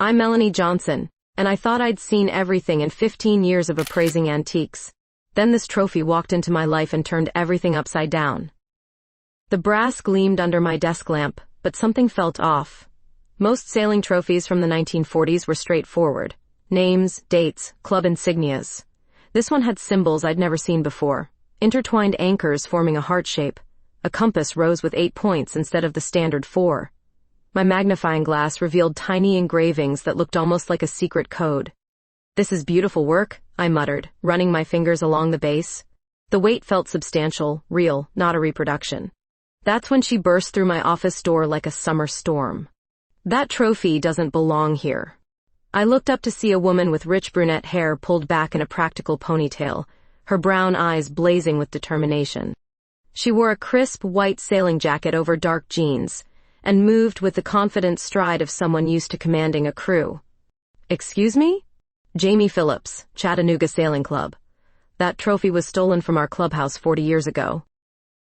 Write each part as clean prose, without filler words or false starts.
I'm Melanie Johnson, and I thought I'd seen everything in 15 years of appraising antiques. Then this trophy walked into my life and turned everything upside down. The brass gleamed under my desk lamp, but something felt off. Most sailing trophies from the 1940s were straightforward. Names, dates, club insignias. This one had symbols I'd never seen before. Intertwined anchors forming a heart shape. A compass rose with 8 points instead of the standard 4. My magnifying glass revealed tiny engravings that looked almost like a secret code. "This is beautiful work," I muttered, running my fingers along the base. The weight felt substantial, real, not a reproduction. That's when she burst through my office door like a summer storm. "That trophy doesn't belong here." I looked up to see a woman with rich brunette hair pulled back in a practical ponytail, her brown eyes blazing with determination. She wore a crisp white sailing jacket over dark jeans, and moved with the confident stride of someone used to commanding a crew. "Excuse me?" "Jamie Phillips, Chattanooga Sailing Club. That trophy was stolen from our clubhouse 40 years ago."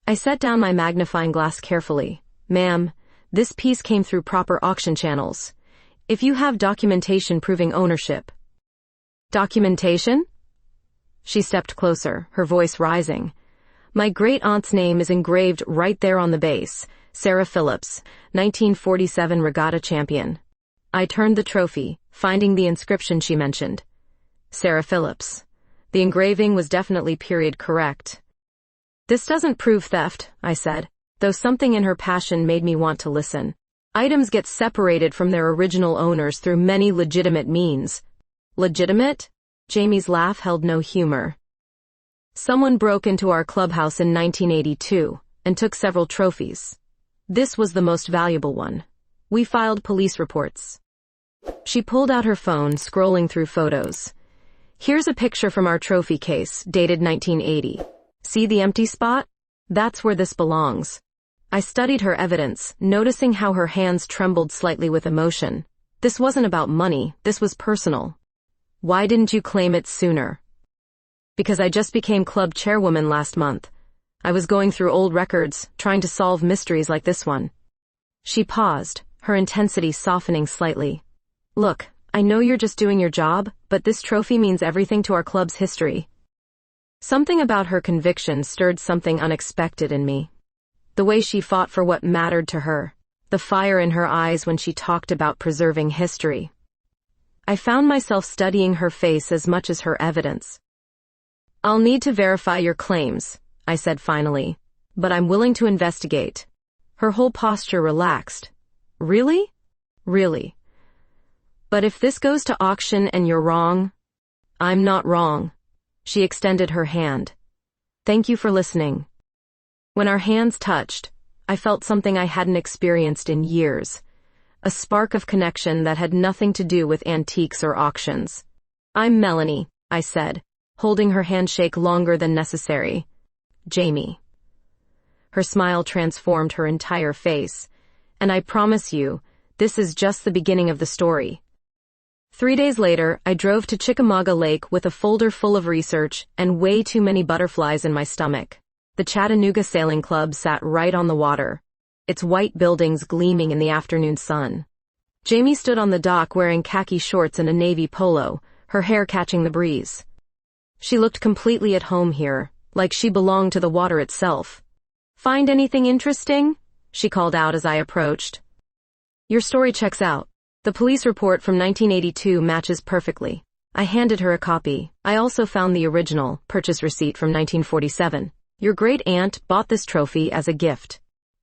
I set down my magnifying glass carefully. "Ma'am, this piece came through proper auction channels. If you have documentation proving ownership." "Documentation?" She stepped closer, her voice rising. "My great-aunt's name is engraved right there on the base. Sarah Phillips, 1947 regatta champion." I turned the trophy, finding the inscription she mentioned. Sarah Phillips. The engraving was definitely period correct. "This doesn't prove theft," I said, though something in her passion made me want to listen. "Items get separated from their original owners through many legitimate means." "Legitimate?" Jamie's laugh held no humor. "Someone broke into our clubhouse in 1982 and took several trophies. This was the most valuable one. We filed police reports." She pulled out her phone, scrolling through photos. "Here's a picture from our trophy case, dated 1980. See the empty spot? That's where this belongs." I studied her evidence, noticing how her hands trembled slightly with emotion. This wasn't about money, this was personal. "Why didn't you claim it sooner?" "Because I just became club chairwoman last month. I was going through old records, trying to solve mysteries like this one." She paused, her intensity softening slightly. "Look, I know you're just doing your job, but this trophy means everything to our club's history." Something about her conviction stirred something unexpected in me. The way she fought for what mattered to her, the fire in her eyes when she talked about preserving history. I found myself studying her face as much as her evidence. "I'll need to verify your claims," I said finally, "but I'm willing to investigate." Her whole posture relaxed. "Really?" "Really. But if this goes to auction and you're wrong..." "I'm not wrong." She extended her hand. "Thank you for listening." When our hands touched, I felt something I hadn't experienced in years. A spark of connection that had nothing to do with antiques or auctions. "I'm Melanie," I said, holding her handshake longer than necessary. "Jamie." Her smile transformed her entire face, and I promise you, this is just the beginning of the story. 3 days later, I drove to Chickamauga Lake with a folder full of research and way too many butterflies in my stomach. The Chattanooga Sailing Club sat right on the water, its white buildings gleaming in the afternoon sun. Jamie stood on the dock wearing khaki shorts and a navy polo, her hair catching the breeze. She looked completely at home here, like she belonged to the water itself. "Find anything interesting?" she called out as I approached. "Your story checks out. The police report from 1982 matches perfectly." I handed her a copy. "I also found the original purchase receipt from 1947. Your great-aunt bought this trophy as a gift."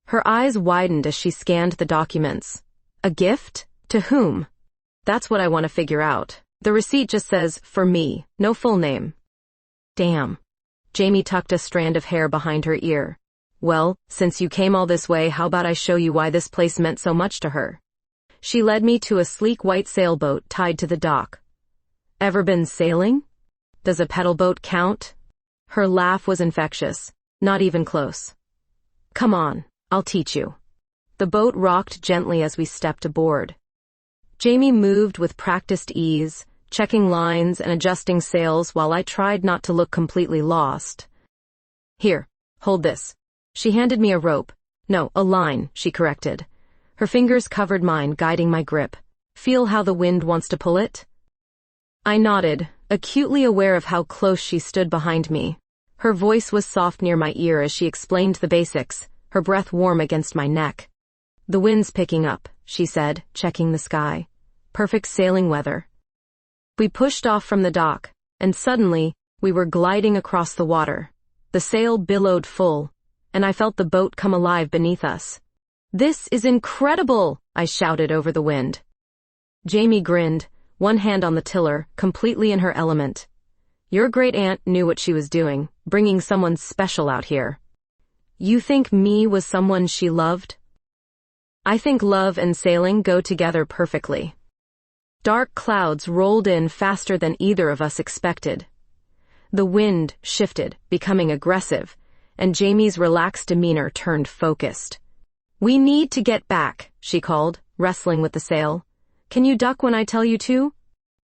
Her eyes widened as she scanned the documents. "A gift? To whom?" "That's what I want to figure out. The receipt just says, 'For me,' no full name." "Damn." Jamie tucked a strand of hair behind her ear. "Well, since you came all this way, how about I show you why this place meant so much to her?" She led me to a sleek white sailboat tied to the dock. "Ever been sailing? Does a pedal boat count?" Her laugh was infectious. "Not even close." "Come on, I'll teach you." The boat rocked gently as we stepped aboard. Jamie moved with practiced ease, checking lines and adjusting sails while I tried not to look completely lost. "Here, hold this." She handed me a rope. "No, a line," she corrected. Her fingers covered mine, guiding my grip. Feel how the wind wants to pull it? I nodded, acutely aware of how close she stood behind me. Her voice was soft near my ear as she explained the basics, her breath warm against my neck. The wind's picking up, she said, checking the sky. Perfect sailing weather. We pushed off from the dock, and suddenly, we were gliding across the water. The sail billowed full, and I felt the boat come alive beneath us. "This is incredible!" I shouted over the wind. Jamie grinned, one hand on the tiller, completely in her element. "Your great-aunt knew what she was doing, bringing someone special out here." "You think me was someone she loved?" "I think love and sailing go together perfectly." Dark clouds rolled in faster than either of us expected. The wind shifted, becoming aggressive, and Jamie's relaxed demeanor turned focused. "We need to get back," she called, wrestling with the sail. "Can you duck when I tell you to?"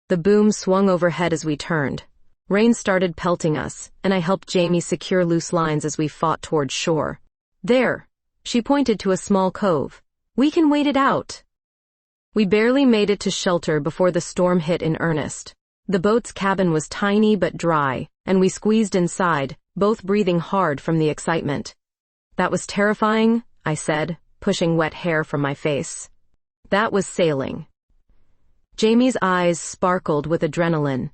The boom swung overhead as we turned. Rain started pelting us, and I helped Jamie secure loose lines as we fought toward shore. "There," she pointed to a small cove. "We can wait it out." We barely made it to shelter before the storm hit in earnest. The boat's cabin was tiny but dry, and we squeezed inside, both breathing hard from the excitement. "That was terrifying," I said, pushing wet hair from my face. "That was sailing." Jamie's eyes sparkled with adrenaline.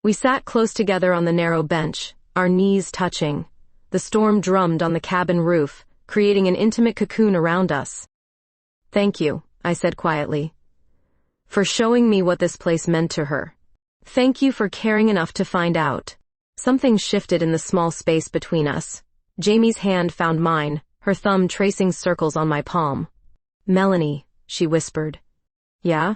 We sat close together on the narrow bench, our knees touching. The storm drummed on the cabin roof, creating an intimate cocoon around us. "Thank you," I said quietly, "for showing me what this place meant to her. Thank you for caring enough to find out." Something shifted in the small space between us. Jamie's hand found mine, her thumb tracing circles on my palm. "Melanie," she whispered. "Yeah?"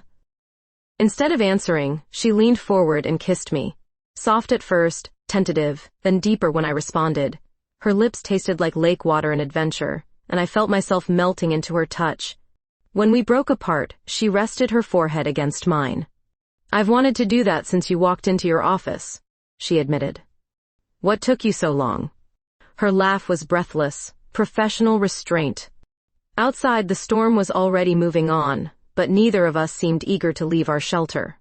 Instead of answering, she leaned forward and kissed me. Soft at first, tentative, then deeper when I responded. Her lips tasted like lake water and adventure, and I felt myself melting into her touch. When we broke apart, she rested her forehead against mine. "I've wanted to do that since you walked into your office," she admitted. "What took you so long?" Her laugh was breathless, professional restraint. Outside, the storm was already moving on, but neither of us seemed eager to leave our shelter.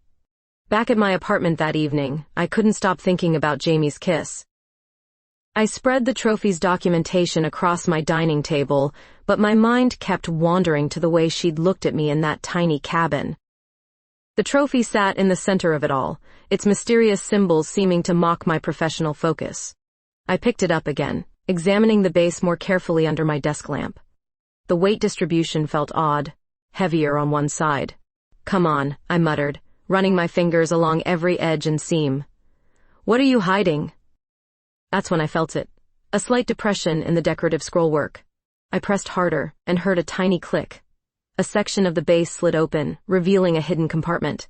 Back at my apartment that evening, I couldn't stop thinking about Jamie's kiss. I spread the trophy's documentation across my dining table, but my mind kept wandering to the way she'd looked at me in that tiny cabin. The trophy sat in the center of it all, its mysterious symbols seeming to mock my professional focus. I picked it up again, examining the base more carefully under my desk lamp. The weight distribution felt odd, heavier on one side. "Come on," I muttered, running my fingers along every edge and seam. "What are you hiding?" That's when I felt it. A slight depression in the decorative scrollwork. I pressed harder and heard a tiny click. A section of the base slid open, revealing a hidden compartment.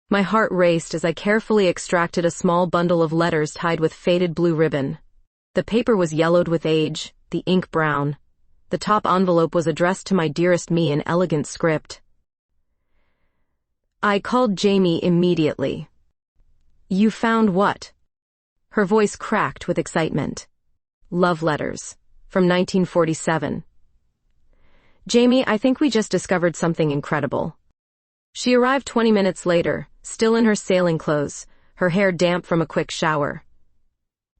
My heart raced as I carefully extracted a small bundle of letters tied with faded blue ribbon. The paper was yellowed with age, the ink brown. The top envelope was addressed to my dearest me in elegant script. I called Jamie immediately. "You found what?" Her voice cracked with excitement. "Love letters. From 1947. "Jamie, I think we just discovered something incredible." She arrived 20 minutes later, still in her sailing clothes, her hair damp from a quick shower.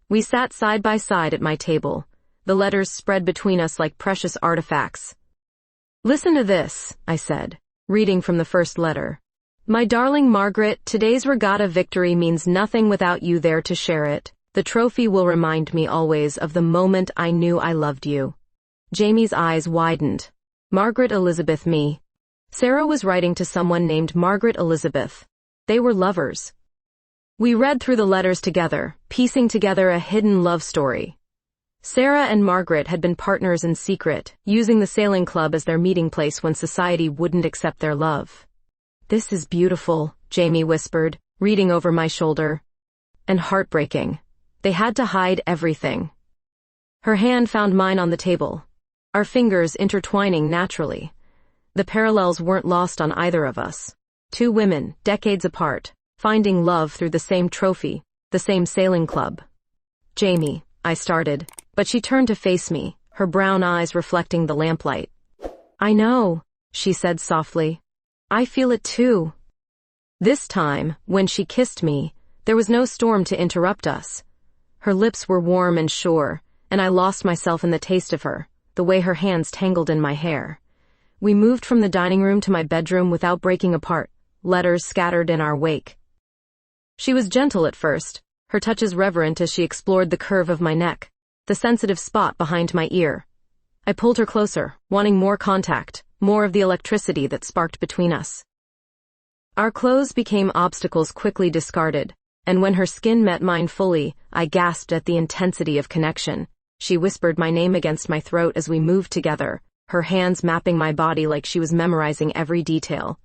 We sat side by side at my table, the letters spread between us like precious artifacts. "Listen to this," I said, reading from the first letter. "My darling Margaret, today's regatta victory means nothing without you there to share it. The trophy will remind me always of the moment I knew I loved you." Jamie's eyes widened. Margaret Elizabeth me. Sarah was writing to someone named Margaret Elizabeth. They were lovers. We read through the letters together, piecing together a hidden love story. Sarah and Margaret had been partners in secret, using the sailing club as their meeting place when society wouldn't accept their love. "This is beautiful," Jamie whispered, reading over my shoulder. "And heartbreaking. They had to hide everything." Her hand found mine on the table, our fingers intertwining naturally. The parallels weren't lost on either of us. Two women, decades apart, finding love through the same trophy, the same sailing club. "Jamie," I started, but she turned to face me, her brown eyes reflecting the lamplight. "I know," she said softly. I feel it too. This time, when she kissed me, there was no storm to interrupt us. Her lips were warm and sure, and I lost myself in the taste of her, the way her hands tangled in my hair. We moved from the dining room to my bedroom without breaking apart, letters scattered in our wake. She was gentle at first, her touches reverent as she explored the curve of my neck, the sensitive spot behind my ear. I pulled her closer, wanting more contact, more of the electricity that sparked between us. Our clothes became obstacles quickly discarded, and when her skin met mine fully, I gasped at the intensity of connection. She whispered my name against my throat as we moved together, her hands mapping my body like she was memorizing every detail.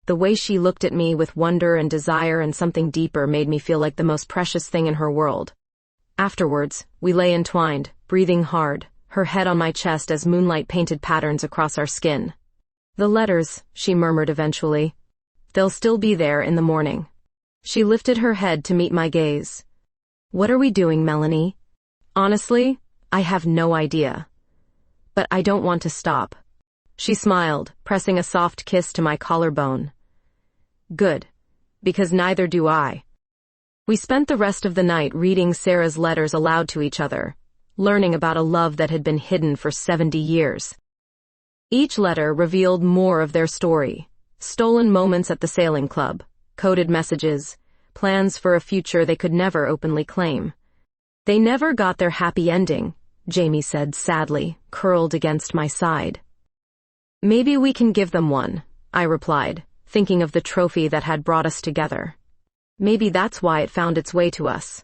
The way she looked at me with wonder and desire and something deeper made me feel like the most precious thing in her world. Afterwards, we lay entwined, breathing hard, her head on my chest as moonlight painted patterns across our skin. The letters, she murmured eventually. They'll still be there in the morning. She lifted her head to meet my gaze. What are we doing, Melanie? Honestly, I have no idea. But I don't want to stop. She smiled, pressing a soft kiss to my collarbone. Good, because neither do I. We spent the rest of the night reading Sarah's letters aloud to each other, learning about a love that had been hidden for 70 years. Each letter revealed more of their story, stolen moments at the sailing club, coded messages, plans for a future they could never openly claim. They never got their happy ending, Jamie said sadly, curled against my side. Maybe we can give them one, I replied, thinking of the trophy that had brought us together. Maybe that's why it found its way to us.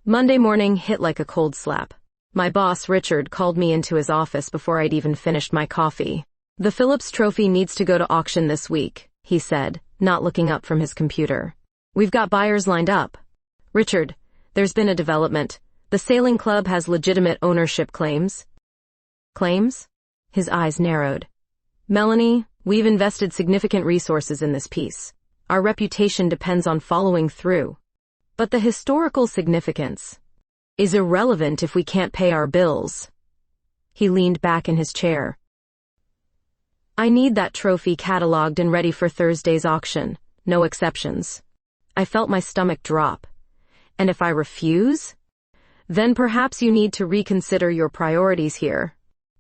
Monday morning hit like a cold slap. My boss, Richard, called me into his office before I'd even finished my coffee. The Phillips Trophy needs to go to auction this week, he said, not looking up from his computer. We've got buyers lined up. Richard, there's been a development. The sailing club has legitimate ownership claims. Claims? His eyes narrowed. Melanie, we've invested significant resources in this piece. Our reputation depends on following through. But the historical significance is irrelevant if we can't pay our bills. He leaned back in his chair. I need that trophy cataloged and ready for Thursday's auction, no exceptions. I felt my stomach drop. And if I refuse? Then perhaps you need to reconsider your priorities here.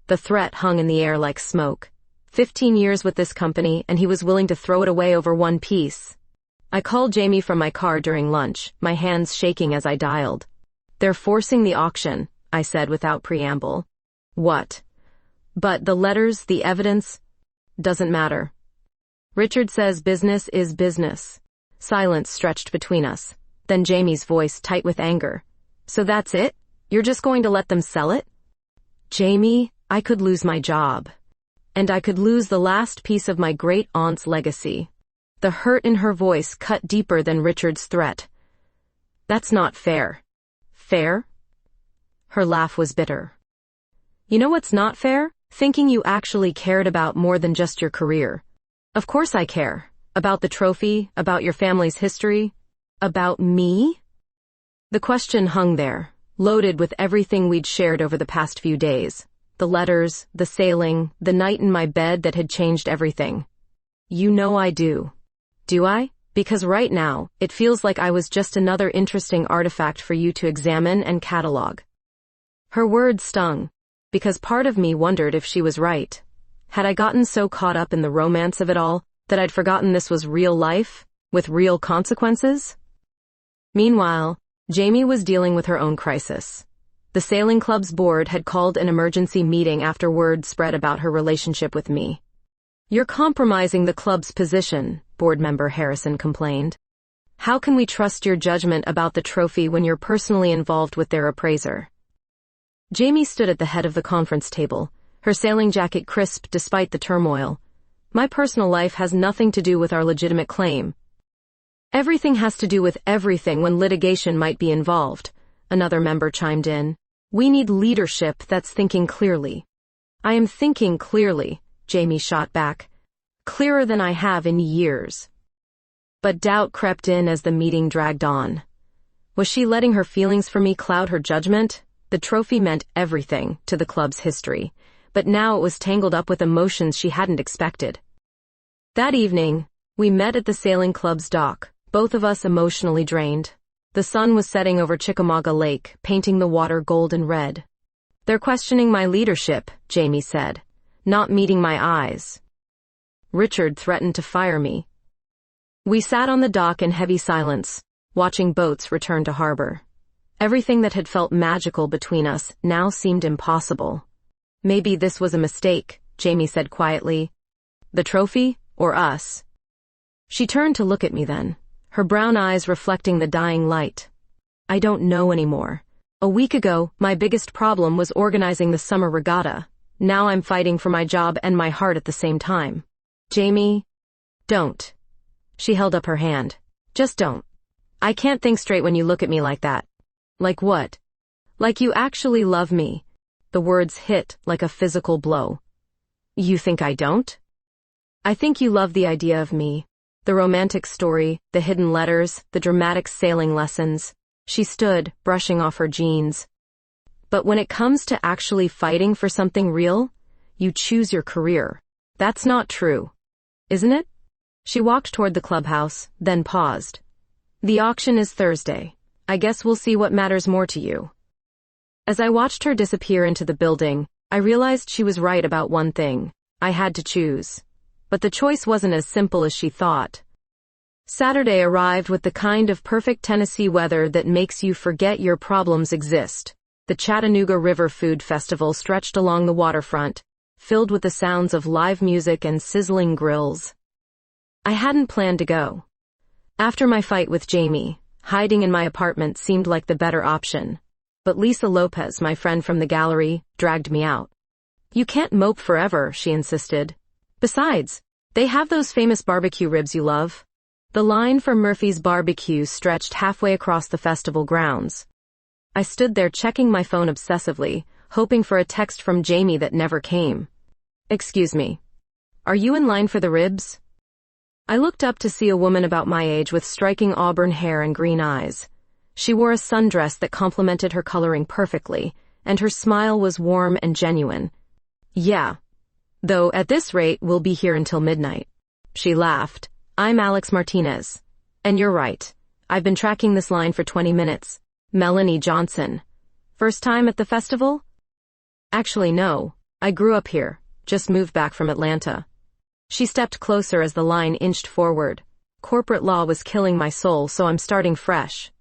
The threat hung in the air like smoke. 15 years with this company, and he was willing to throw it away over one piece. I called Jamie from my car during lunch, my hands shaking as I dialed. They're forcing the auction, I said without preamble. What? But the letters, the evidence, doesn't matter. Richard says business is business. Silence stretched between us. Then Jamie's voice tight with anger. So that's it? You're just going to let them sell it? Jamie, I could lose my job. And I could lose the last piece of my great-aunt's legacy. The hurt in her voice cut deeper than Richard's threat. That's not fair. Fair? Her laugh was bitter. You know what's not fair? Thinking you actually cared about more than just your career. Of course I care. About the trophy, about your family's history, about me? The question hung there, loaded with everything we'd shared over the past few days. The letters, the sailing, the night in my bed that had changed everything. You know I do. Do I? Because right now, it feels like I was just another interesting artifact for you to examine and catalog. Her words stung, because part of me wondered if she was right. Had I gotten so caught up in the romance of it all, that I'd forgotten this was real life, with real consequences? Meanwhile, Jamie was dealing with her own crisis. The sailing club's board had called an emergency meeting after word spread about her relationship with me. You're compromising the club's position, board member Harrison complained. How can we trust your judgment about the trophy when you're personally involved with their appraiser? Jamie stood at the head of the conference table, her sailing jacket crisp despite the turmoil. My personal life has nothing to do with our legitimate claim. Everything has to do with everything when litigation might be involved, another member chimed in. We need leadership that's thinking clearly. I am thinking clearly, Jamie shot back. Clearer than I have in years. But doubt crept in as the meeting dragged on. Was she letting her feelings for me cloud her judgment? The trophy meant everything to the club's history, but now it was tangled up with emotions she hadn't expected. That evening, We met at the sailing club's dock, both of us emotionally drained. The sun was setting over Chickamauga Lake, painting the water golden red. "They're questioning my leadership," Jamie said, not meeting my eyes. Richard threatened to fire me. We sat on the dock in heavy silence, watching boats return to harbor. Everything that had felt magical between us now seemed impossible. "Maybe this was a mistake," Jamie said quietly. "The trophy, or us?" She turned to look at me then, her brown eyes reflecting the dying light. "I don't know anymore. A week ago, my biggest problem was organizing the summer regatta. Now I'm fighting for my job and my heart at the same time." "Jamie, don't." She held up her hand. "Just don't. I can't think straight when you look at me like that." "Like what?" "Like you actually love me." The words hit like a physical blow. "You think I don't?" "I think you love the idea of me. The romantic story, the hidden letters, the dramatic sailing lessons." She stood, brushing off her jeans. "But when it comes to actually fighting for something real, you choose your career. That's not true. Isn't it?" She walked toward the clubhouse, then paused. "The auction is Thursday. I guess we'll see what matters more to you." As I watched her disappear into the building, I realized she was right about one thing. I had to choose. But the choice wasn't as simple as she thought. Saturday arrived with the kind of perfect Tennessee weather that makes you forget your problems exist. The Chattanooga River Food Festival stretched along the waterfront, filled with the sounds of live music and sizzling grills. I hadn't planned to go. After my fight with Jamie, hiding in my apartment seemed like the better option. But Lisa Lopez, my friend from the gallery, dragged me out. "You can't mope forever," she insisted. "Besides, they have those famous barbecue ribs you love." The line for Murphy's Barbecue stretched halfway across the festival grounds. I stood there checking my phone obsessively, hoping for a text from Jamie that never came. "Excuse me. Are you in line for the ribs?" I looked up to see a woman about my age with striking auburn hair and green eyes. She wore a sundress that complemented her coloring perfectly, and her smile was warm and genuine. "Yeah. Though at this rate, we'll be here until midnight." She laughed. "I'm Alex Martinez. And you're right. I've been tracking this line for 20 minutes. Melanie Johnson. First time at the festival?" "Actually, no. I grew up here. Just moved back from Atlanta." She stepped closer as the line inched forward. "Corporate law was killing my soul, so I'm starting fresh."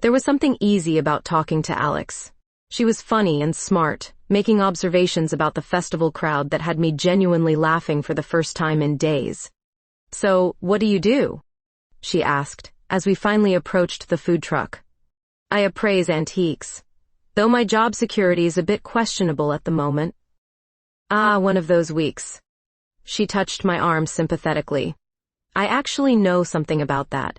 There was something easy about talking to Alex. She was funny and smart, making observations about the festival crowd that had me genuinely laughing for the first time in days. "So, what do you do?" she asked, as we finally approached the food truck. "I appraise antiques. Though my job security is a bit questionable at the moment." "Ah, one of those weeks." She touched my arm sympathetically. "I actually know something about that.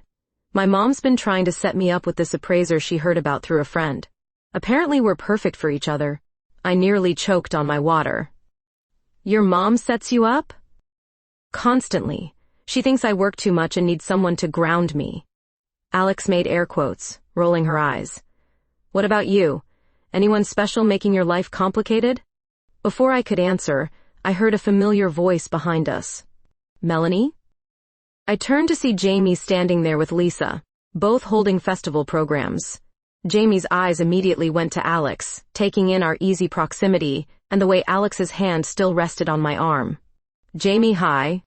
My mom's been trying to set me up with this appraiser she heard about through a friend. Apparently we're perfect for each other." I nearly choked on my water. "Your mom sets you up?" "Constantly. She thinks I work too much and needs someone to ground me." Alex made air quotes, rolling her eyes. "What about you? Anyone special making your life complicated?" Before I could answer, I heard a familiar voice behind us. "Melanie?" I turned to see Jamie standing there with Lisa, both holding festival programs. Jamie's eyes immediately went to Alex, taking in our easy proximity and the way Alex's hand still rested on my arm. "Jamie, hi."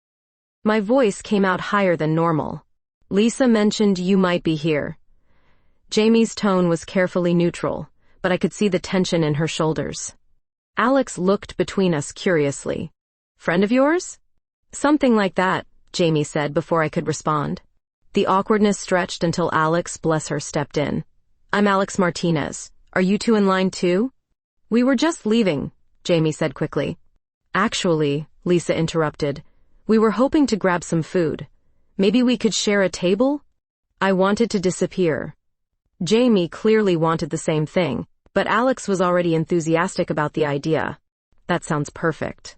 My voice came out higher than normal. "Lisa mentioned you might be here." Jamie's tone was carefully neutral, but I could see the tension in her shoulders. Alex looked between us curiously. "Friend of yours?" "Something like that," Jamie said before I could respond. The awkwardness stretched until Alex, bless her, stepped in. "I'm Alex Martinez. Are you two in line too?" "We were just leaving," Jamie said quickly. "Actually," Lisa interrupted, "we were hoping to grab some food. Maybe we could share a table?" I wanted to disappear. Jamie clearly wanted the same thing, but Alex was already enthusiastic about the idea. "That sounds perfect.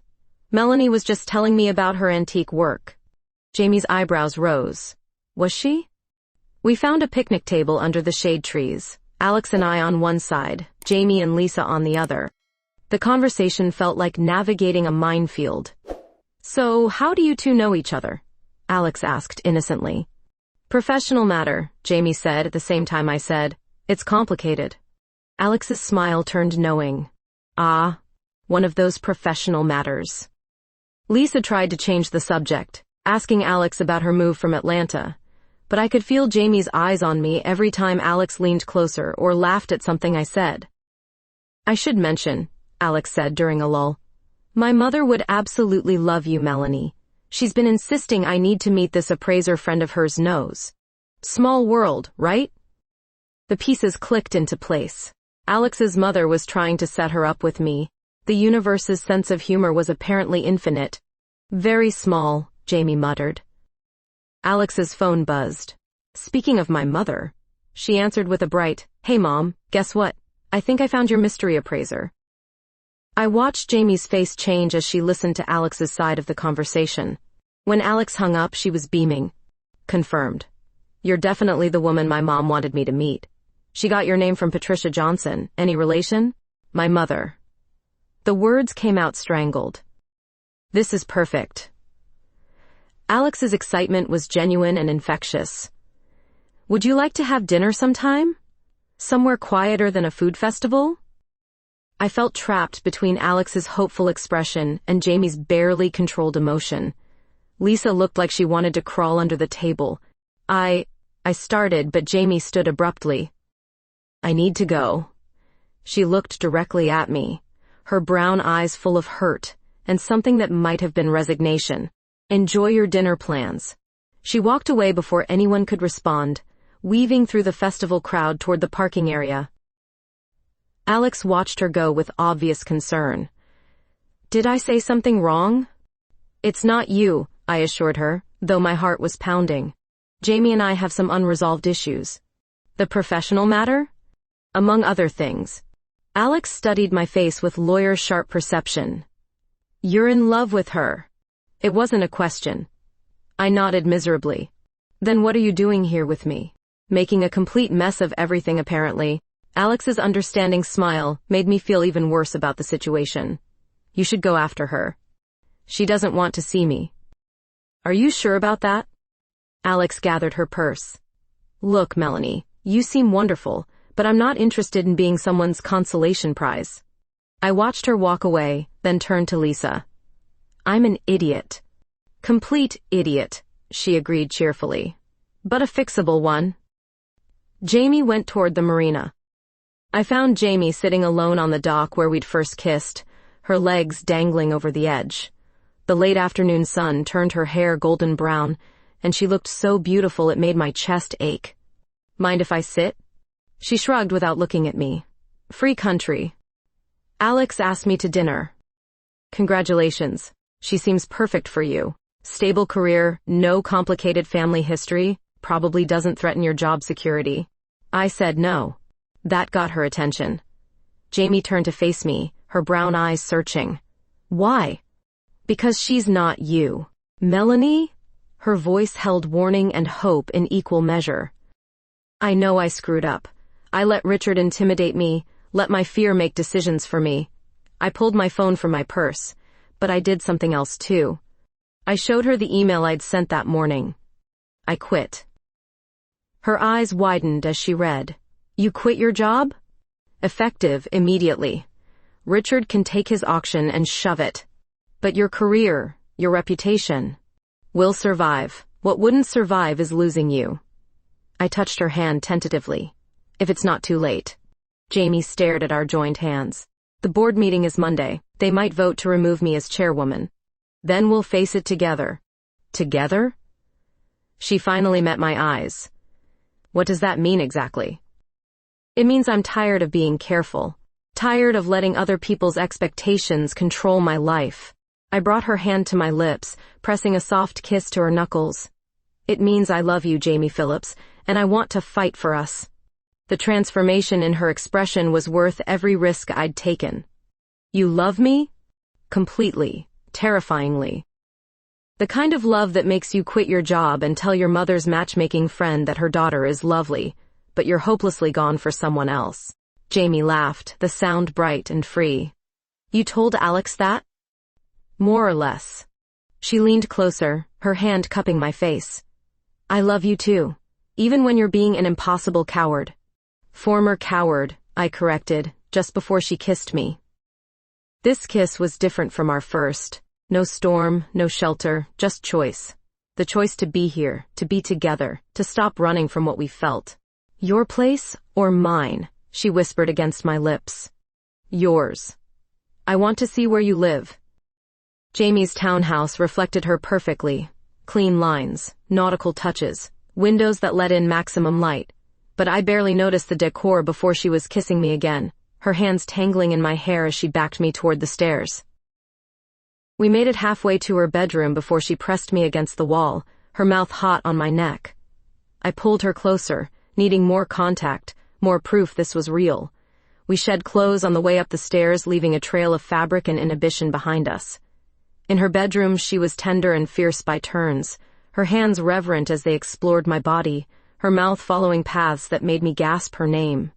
Melanie was just telling me about her antique work." Jamie's eyebrows rose. "Was she?" We found a picnic table under the shade trees, Alex and I on one side, Jamie and Lisa on the other. The conversation felt like navigating a minefield. "So, how do you two know each other?" Alex asked innocently. Professional matter, Jamie said at the same time I said, it's complicated. Alex's smile turned knowing. Ah, one of those professional matters. Lisa tried to change the subject, asking Alex about her move from Atlanta, but I could feel Jamie's eyes on me every time Alex leaned closer or laughed at something I said. I should mention, Alex said during a lull, my mother would absolutely love you, Melanie. She's been insisting I need to meet this appraiser friend of hers knows. Small world, right? The pieces clicked into place. Alex's mother was trying to set her up with me. The universe's sense of humor was apparently infinite. Very small, Jamie muttered. Alex's phone buzzed. Speaking of my mother, she answered with a bright, hey mom, guess what? I think I found your mystery appraiser. I watched Jamie's face change as she listened to Alex's side of the conversation. When Alex hung up, she was beaming. Confirmed. You're definitely the woman my mom wanted me to meet. She got your name from Patricia Johnson. Any relation? My mother. The words came out strangled. This is perfect. Alex's excitement was genuine and infectious. Would you like to have dinner sometime? Somewhere quieter than a food festival? I felt trapped between Alex's hopeful expression and Jamie's barely controlled emotion. Lisa looked like she wanted to crawl under the table. I started, but Jamie stood abruptly. I need to go. She looked directly at me, her brown eyes full of hurt and something that might have been resignation. Enjoy your dinner plans. She walked away before anyone could respond, weaving through the festival crowd toward the parking area. Alex watched her go with obvious concern. Did I say something wrong? It's not you, I assured her, though my heart was pounding. Jamie and I have some unresolved issues. The professional matter? Among other things. Alex studied my face with lawyer-sharp perception. You're in love with her. It wasn't a question. I nodded miserably. Then what are you doing here with me? Making a complete mess of everything apparently. Alex's understanding smile made me feel even worse about the situation. You should go after her. She doesn't want to see me. Are you sure about that? Alex gathered her purse. Look, Melanie, you seem wonderful, but I'm not interested in being someone's consolation prize. I watched her walk away, then turned to Lisa. I'm an idiot. Complete idiot, she agreed cheerfully. But a fixable one. Jamie went toward the marina. I found Jamie sitting alone on the dock where we'd first kissed, her legs dangling over the edge. The late afternoon sun turned her hair golden brown, and she looked so beautiful it made my chest ache. Mind if I sit? She shrugged without looking at me. Free country. Alex asked me to dinner. Congratulations. She seems perfect for you. Stable career, no complicated family history, probably doesn't threaten your job security. I said no. That got her attention. Jamie turned to face me, her brown eyes searching. Why? Because she's not you. Melanie? Her voice held warning and hope in equal measure. I know I screwed up. I let Richard intimidate me, let my fear make decisions for me. I pulled my phone from my purse, but I did something else too. I showed her the email I'd sent that morning. I quit. Her eyes widened as she read. You quit your job? Effective immediately. Richard can take his auction and shove it. But your career, your reputation, will survive. What wouldn't survive is losing you. I touched her hand tentatively. If it's not too late. Jamie stared at our joined hands. The board meeting is Monday. They might vote to remove me as chairwoman. Then we'll face it together. Together? She finally met my eyes. What does that mean exactly? It means I'm tired of being careful. Tired of letting other people's expectations control my life. I brought her hand to my lips, pressing a soft kiss to her knuckles. It means I love you, Jamie Phillips, and I want to fight for us. The transformation in her expression was worth every risk I'd taken. You love me? Completely. Terrifyingly. The kind of love that makes you quit your job and tell your mother's matchmaking friend that her daughter is lovely, but you're hopelessly gone for someone else. Jamie laughed, the sound bright and free. You told Alex that? More or less. She leaned closer, her hand cupping my face. I love you too, even when you're being an impossible coward. Former coward, I corrected, just before she kissed me. This kiss was different from our first. No storm, no shelter, just choice. The choice to be here, to be together, to stop running from what we felt. Your place or mine, she whispered against my lips. Yours. I want to see where you live. Jamie's townhouse reflected her perfectly. Clean lines, nautical touches, windows that let in maximum light. But I barely noticed the decor before she was kissing me again, her hands tangling in my hair as she backed me toward the stairs. We made it halfway to her bedroom before she pressed me against the wall, her mouth hot on my neck. I pulled her closer, needing more contact, more proof this was real. We shed clothes on the way up the stairs, leaving a trail of fabric and inhibition behind us. In her bedroom, she was tender and fierce by turns, her hands reverent as they explored my body, her mouth following paths that made me gasp her name.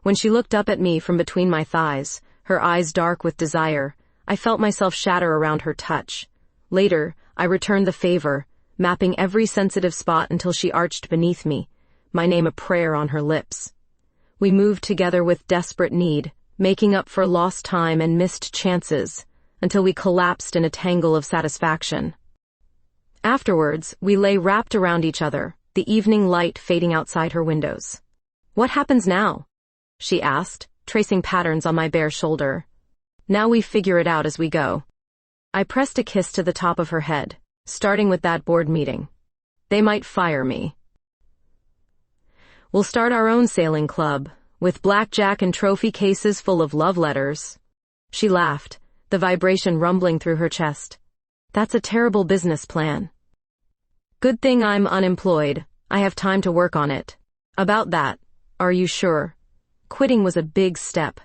When she looked up at me from between my thighs, her eyes dark with desire, I felt myself shatter around her touch. Later, I returned the favor, mapping every sensitive spot until she arched beneath me, my name a prayer on her lips. We moved together with desperate need, making up for lost time and missed chances, until we collapsed in a tangle of satisfaction. Afterwards, we lay wrapped around each other, the evening light fading outside her windows. What happens now? She asked, tracing patterns on my bare shoulder. Now we figure it out as we go. I pressed a kiss to the top of her head, starting with that board meeting. They might fire me. We'll start our own sailing club, with blackjack and trophy cases full of love letters. She laughed, the vibration rumbling through her chest. That's a terrible business plan. Good thing I'm unemployed. I have time to work on it. About that, are you sure? Quitting was a big step.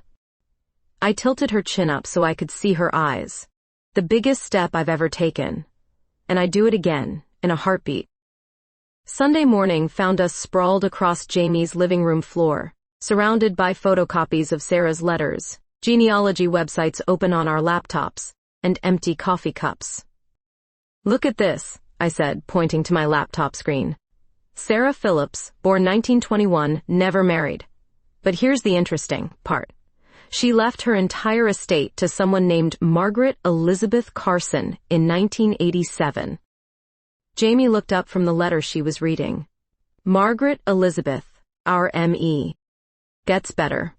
I tilted her chin up so I could see her eyes. The biggest step I've ever taken. And I'd do it again, in a heartbeat. Sunday morning found us sprawled across Jamie's living room floor, surrounded by photocopies of Sarah's letters, genealogy websites open on our laptops, and empty coffee cups. Look at this, I said, pointing to my laptop screen. Sarah Phillips, born 1921, never married. But here's the interesting part. She left her entire estate to someone named Margaret Elizabeth Carson in 1987. Jamie looked up from the letter she was reading. Margaret Elizabeth, our M.E. Gets better.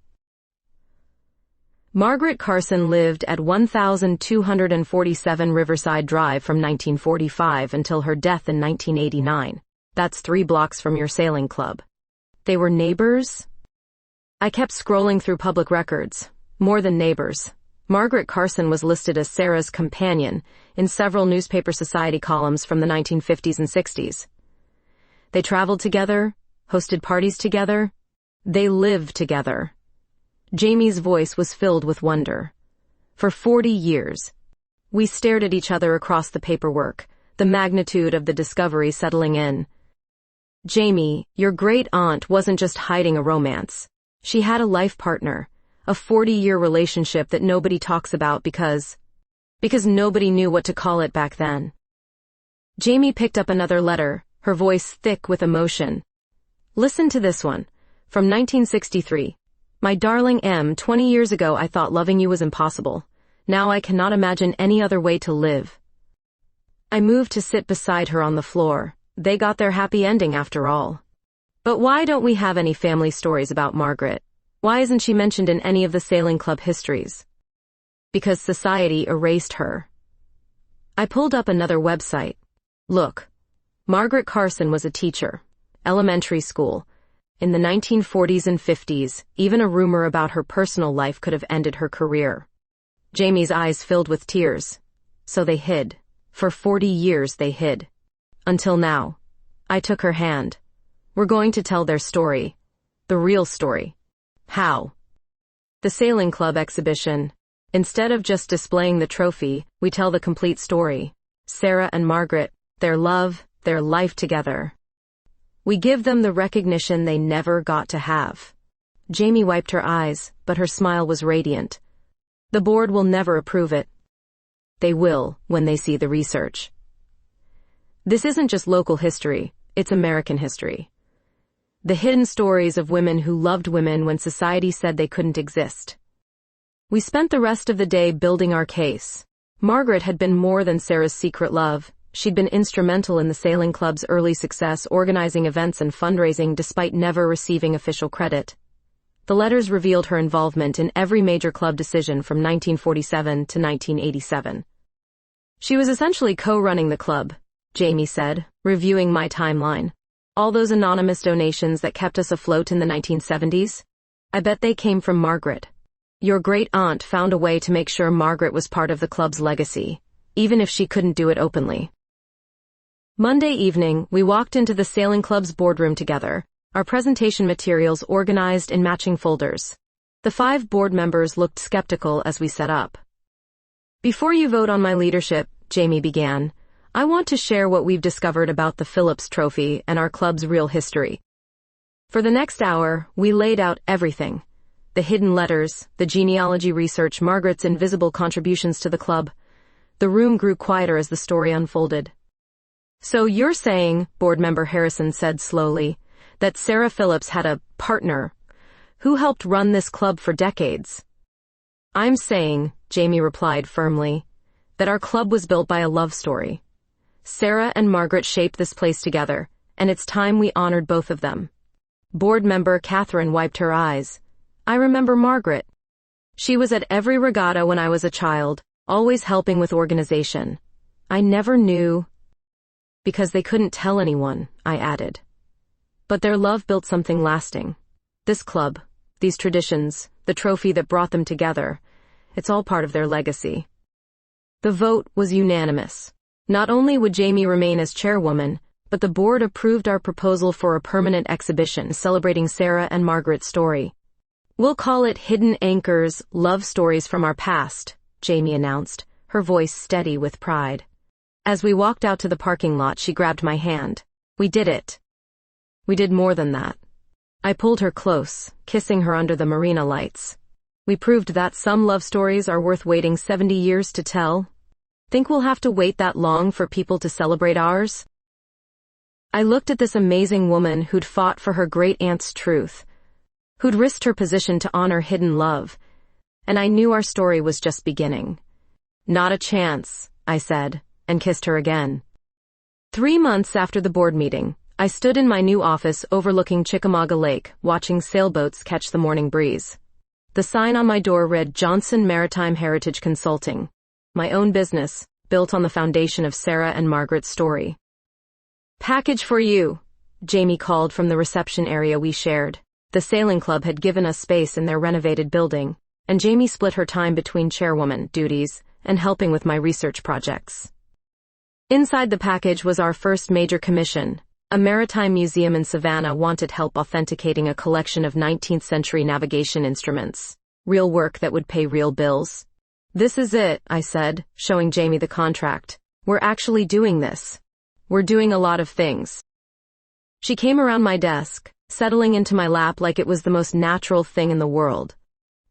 Margaret Carson lived at 1247 Riverside Drive from 1945 until her death in 1989. That's 3 blocks from your sailing club. They were neighbors? I kept scrolling through public records. More than neighbors. Margaret Carson was listed as Sarah's companion in several newspaper society columns from the 1950s and 60s. They traveled together, hosted parties together. They lived together. Jamie's voice was filled with wonder. For 40 years, we stared at each other across the paperwork, the magnitude of the discovery settling in. Jamie, your great-aunt wasn't just hiding a romance. She had a life partner, a 40-year relationship that nobody talks about because nobody knew what to call it back then. Jamie picked up another letter, her voice thick with emotion. Listen to this one, from 1963. My darling M, 20 years ago I thought loving you was impossible. Now I cannot imagine any other way to live. I moved to sit beside her on the floor. They got their happy ending after all. But why don't we have any family stories about Margaret? Why isn't she mentioned in any of the sailing club histories? Because society erased her. I pulled up another website. Look, Margaret Carson was a teacher, elementary school. In the 1940s and 50s, even a rumor about her personal life could have ended her career. Jamie's eyes filled with tears. So they hid. For 40 years they hid. Until now. I took her hand. We're going to tell their story. The real story. How? The sailing club exhibition. Instead of just displaying the trophy, we tell the complete story. Sarah and Margaret, their love, their life together. We give them the recognition they never got to have. Jamie wiped her eyes, but her smile was radiant. The board will never approve it. They will when they see the research. This isn't just local history, it's American history. The hidden stories of women who loved women when society said they couldn't exist. We spent the rest of the day building our case. Margaret had been more than Sarah's secret love. She'd been instrumental in the sailing club's early success, organizing events and fundraising despite never receiving official credit. The letters revealed her involvement in every major club decision from 1947 to 1987. She was essentially co-running the club, Jamie said, reviewing my timeline. All those anonymous donations that kept us afloat in the 1970s? I bet they came from Margaret. Your great-aunt found a way to make sure Margaret was part of the club's legacy, even if she couldn't do it openly. Monday evening, we walked into the sailing club's boardroom together, our presentation materials organized in matching folders. The 5 board members looked skeptical as we set up. Before you vote on my leadership, Jamie began, I want to share what we've discovered about the Phillips Trophy and our club's real history. For the next hour, we laid out everything. The hidden letters, the genealogy research, Margaret's invisible contributions to the club. The room grew quieter as the story unfolded. So you're saying, board member Harrison said slowly, that Sarah Phillips had a partner who helped run this club for decades? I'm saying, Jamie replied firmly, that our club was built by a love story. Sarah and Margaret shaped this place together, and it's time we honored both of them. Board member Catherine wiped her eyes. I remember Margaret. She was at every regatta when I was a child, always helping with organization. I never knew. Because they couldn't tell anyone, I added. But their love built something lasting. This club, these traditions, the trophy that brought them together, it's all part of their legacy. The vote was unanimous. Not only would Jamie remain as chairwoman, but the board approved our proposal for a permanent exhibition celebrating Sarah and Margaret's story. We'll call it Hidden Anchors, Love Stories from Our Past, Jamie announced, her voice steady with pride. As we walked out to the parking lot, she grabbed my hand. We did it. We did more than that. I pulled her close, kissing her under the marina lights. We proved that some love stories are worth waiting 70 years to tell. Think we'll have to wait that long for people to celebrate ours? I looked at this amazing woman who'd fought for her great-aunt's truth, who'd risked her position to honor hidden love, and I knew our story was just beginning. Not a chance, I said, and kissed her again. 3 months after the board meeting, I stood in my new office overlooking Chickamauga Lake, watching sailboats catch the morning breeze. The sign on my door read Johnson Maritime Heritage Consulting, my own business, built on the foundation of Sarah and Margaret's story. Package for you, Jamie called from the reception area we shared. The sailing club had given us space in their renovated building, and Jamie split her time between chairwoman duties and helping with my research projects. Inside the package was our first major commission. A maritime museum in Savannah wanted help authenticating a collection of 19th century navigation instruments. Real work that would pay real bills. This is it, I said, showing Jamie the contract. We're actually doing this. We're doing a lot of things. She came around my desk, settling into my lap like it was the most natural thing in the world.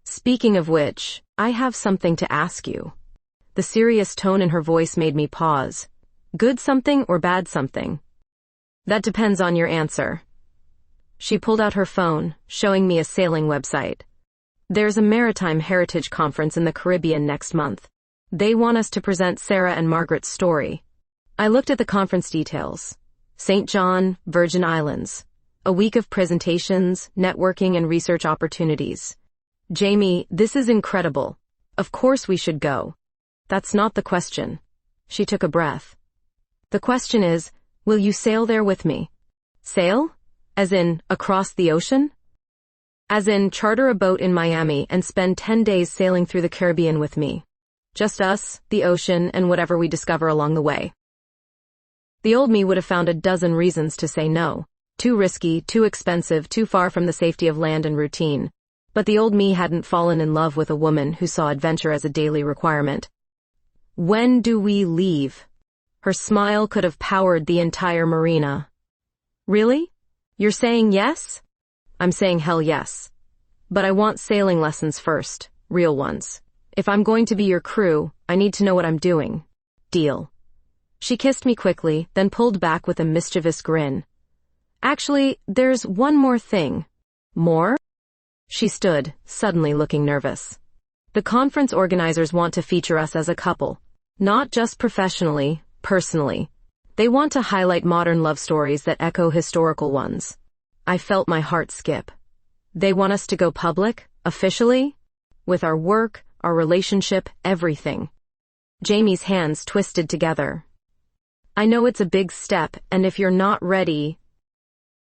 Speaking of which, I have something to ask you. The serious tone in her voice made me pause. Good something or bad something? That depends on your answer. She pulled out her phone, showing me a sailing website. There's a maritime heritage conference in the Caribbean next month. They want us to present Sarah and Margaret's story. I looked at the conference details. St. John, Virgin Islands. A week of presentations, networking, and research opportunities. Jamie, this is incredible. Of course we should go. That's not the question. She took a breath. The question is, will you sail there with me? Sail? As in, across the ocean? As in, charter a boat in Miami and spend 10 days sailing through the Caribbean with me. Just us, the ocean, and whatever we discover along the way. The old me would have found a dozen reasons to say no. Too risky, too expensive, too far from the safety of land and routine. But the old me hadn't fallen in love with a woman who saw adventure as a daily requirement. When do we leave? Her smile could have powered the entire marina. Really? You're saying yes? I'm saying hell yes. But I want sailing lessons first, real ones. If I'm going to be your crew, I need to know what I'm doing. Deal. She kissed me quickly, then pulled back with a mischievous grin. Actually, there's one more thing. More? She stood, suddenly looking nervous. The conference organizers want to feature us as a couple. Not just professionally, personally. They want to highlight modern love stories that echo historical ones. I felt my heart skip. They want us to go public, officially? With our work, our relationship, everything. Jamie's hands twisted together. I know it's a big step, and if you're not ready...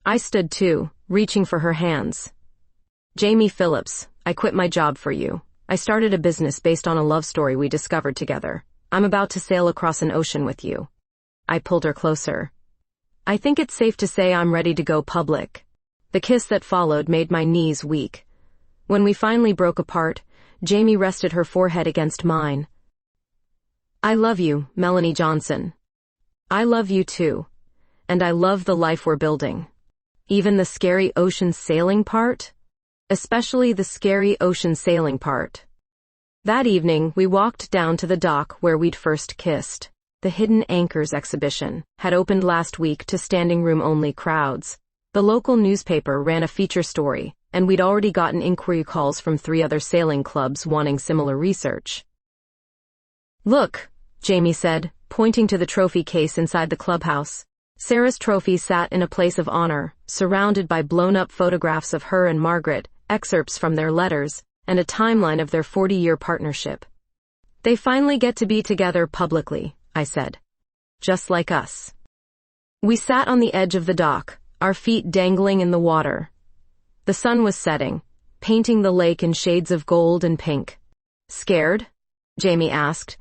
I stood too, reaching for her hands. Jamie Phillips, I quit my job for you. I started a business based on a love story we discovered together. I'm about to sail across an ocean with you. I pulled her closer. I think it's safe to say I'm ready to go public. The kiss that followed made my knees weak. When we finally broke apart, Jamie rested her forehead against mine. I love you, Melanie Johnson. I love you too. And I love the life we're building. Even the scary ocean sailing part? Especially the scary ocean sailing part. That evening, we walked down to the dock where we'd first kissed. The Hidden Anchors exhibition had opened last week to standing room only crowds. The local newspaper ran a feature story, and we'd already gotten inquiry calls from 3 other sailing clubs wanting similar research. Look, Jamie said, pointing to the trophy case inside the clubhouse. Sarah's trophy sat in a place of honor, surrounded by blown-up photographs of her and Margaret, excerpts from their letters, and a timeline of their 40-year partnership. They finally get to be together publicly, I said. Just like us. We sat on the edge of the dock, our feet dangling in the water. The sun was setting, painting the lake in shades of gold and pink. Scared? Jamie asked.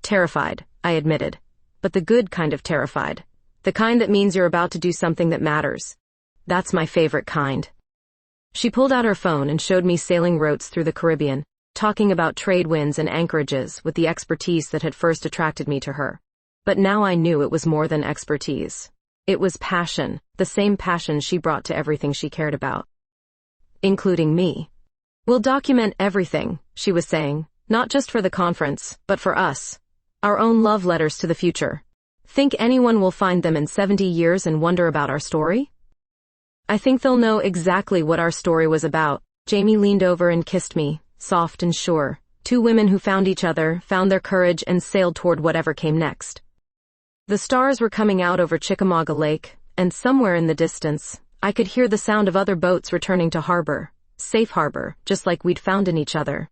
Terrified, I admitted. But the good kind of terrified. The kind that means you're about to do something that matters. That's my favorite kind. She pulled out her phone and showed me sailing routes through the Caribbean, talking about trade winds and anchorages with the expertise that had first attracted me to her. But now I knew it was more than expertise. It was passion, the same passion she brought to everything she cared about. Including me. We'll document everything, she was saying, not just for the conference, but for us. Our own love letters to the future. Think anyone will find them in 70 years and wonder about our story? I think they'll know exactly what our story was about. Jamie leaned over and kissed me, soft and sure. 2 women who found each other, found their courage, and sailed toward whatever came next. The stars were coming out over Chickamauga Lake, and somewhere in the distance, I could hear the sound of other boats returning to harbor. Safe harbor, just like we'd found in each other.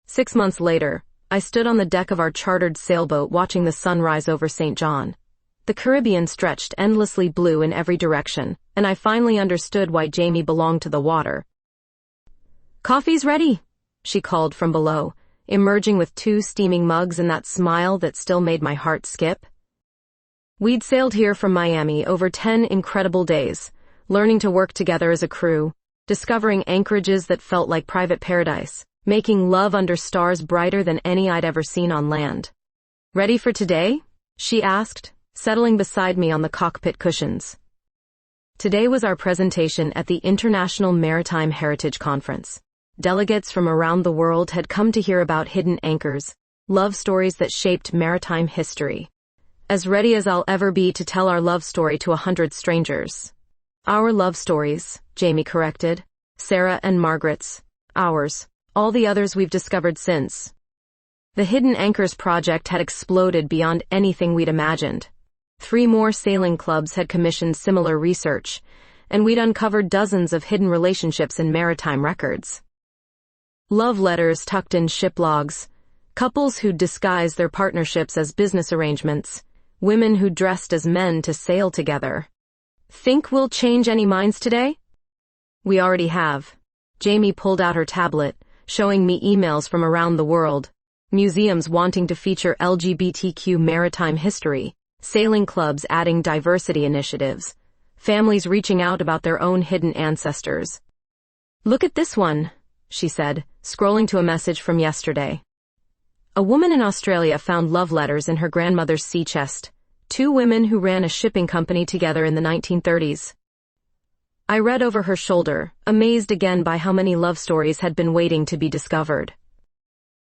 6 months later, I stood on the deck of our chartered sailboat watching the sun rise over St. John. The Caribbean stretched endlessly blue in every direction, and I finally understood why Jamie belonged to the water. Coffee's ready, she called from below, emerging with 2 steaming mugs and that smile that still made my heart skip. We'd sailed here from Miami over 10 incredible days, learning to work together as a crew, discovering anchorages that felt like private paradise, making love under stars brighter than any I'd ever seen on land. Ready for today? She asked, settling beside me on the cockpit cushions. Today was our presentation at the International Maritime Heritage Conference. Delegates from around the world had come to hear about hidden anchors, love stories that shaped maritime history. As ready as I'll ever be to tell our love story to 100 strangers. Our love stories, Jamie corrected. Sarah and Margaret's. Ours. All the others we've discovered since. The Hidden Anchors project had exploded beyond anything we'd imagined. 3 more sailing clubs had commissioned similar research, and we'd uncovered dozens of hidden relationships in maritime records. Love letters tucked in ship logs, couples who'd disguised their partnerships as business arrangements, women who dressed as men to sail together. Think we'll change any minds today? We already have. Jamie pulled out her tablet, showing me emails from around the world, museums wanting to feature LGBTQ maritime history, sailing clubs adding diversity initiatives, families reaching out about their own hidden ancestors. Look at this one, she said, scrolling to a message from yesterday. A woman in Australia found love letters in her grandmother's sea chest. 2 women who ran a shipping company together in the 1930s. I read over her shoulder, amazed again by how many love stories had been waiting to be discovered.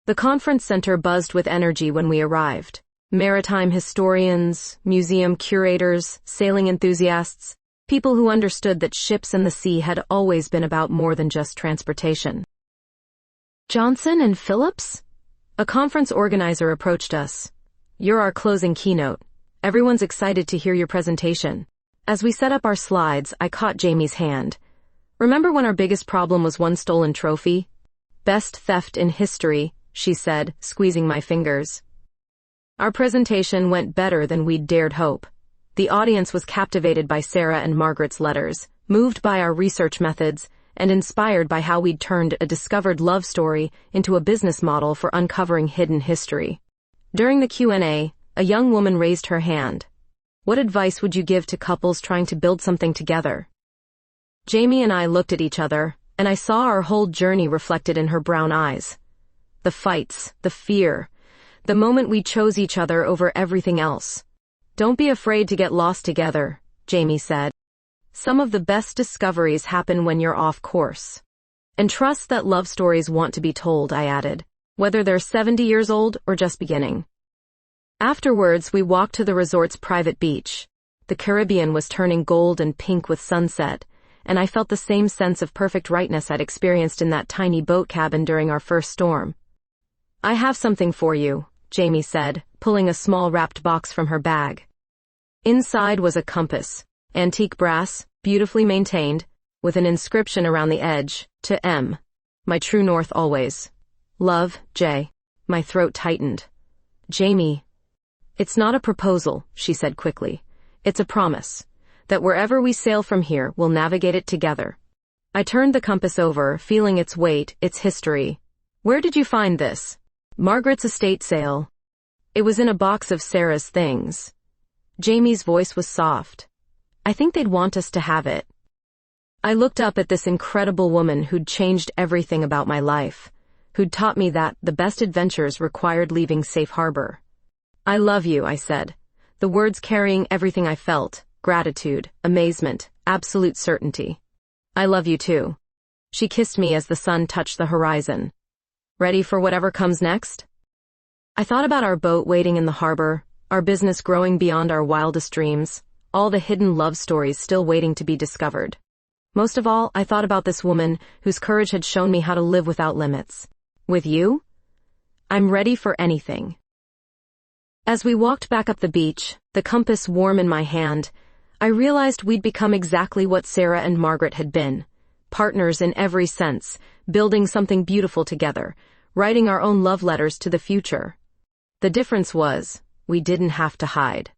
The conference center buzzed with energy when we arrived. Maritime historians, museum curators, sailing enthusiasts, people who understood that ships and the sea had always been about more than just transportation. Johnson and Phillips? A conference organizer approached us. You're our closing keynote. Everyone's excited to hear your presentation. As we set up our slides, I caught Jamie's hand. Remember when our biggest problem was one stolen trophy? Best theft in history, she said, squeezing my fingers. Our presentation went better than we'd dared hope. The audience was captivated by Sarah and Margaret's letters, moved by our research methods, and inspired by how we'd turned a discovered love story into a business model for uncovering hidden history. During the Q&A, a young woman raised her hand. What advice would you give to couples trying to build something together? Jamie and I looked at each other, and I saw our whole journey reflected in her brown eyes. The fights, the fear, the moment we chose each other over everything else. Don't be afraid to get lost together, Jamie said. Some of the best discoveries happen when you're off course. And trust that love stories want to be told, I added, whether they're 70 years old or just beginning. Afterwards, we walked to the resort's private beach. The Caribbean was turning gold and pink with sunset, and I felt the same sense of perfect rightness I'd experienced in that tiny boat cabin during our first storm. I have something for you, Jamie said, pulling a small wrapped box from her bag. Inside was a compass, antique brass, beautifully maintained, with an inscription around the edge, to M. My true north always. Love, J. My throat tightened. Jamie. It's not a proposal, she said quickly. It's a promise, that wherever we sail from here, we'll navigate it together. I turned the compass over, feeling its weight, its history. Where did you find this? Margaret's estate sale. It was in a box of Sarah's things. Jamie's voice was soft. I think they'd want us to have it. I looked up at this incredible woman who'd changed everything about my life, who'd taught me that the best adventures required leaving safe harbor. I love you, I said, the words carrying everything I felt, gratitude, amazement, absolute certainty. I love you too. She kissed me as the sun touched the horizon. Ready for whatever comes next? I thought about our boat waiting in the harbor, our business growing beyond our wildest dreams, all the hidden love stories still waiting to be discovered. Most of all, I thought about this woman whose courage had shown me how to live without limits. With you? I'm ready for anything. As we walked back up the beach, the compass warm in my hand, I realized we'd become exactly what Sarah and Margaret had been. Partners in every sense, building something beautiful together, writing our own love letters to the future. The difference was, we didn't have to hide.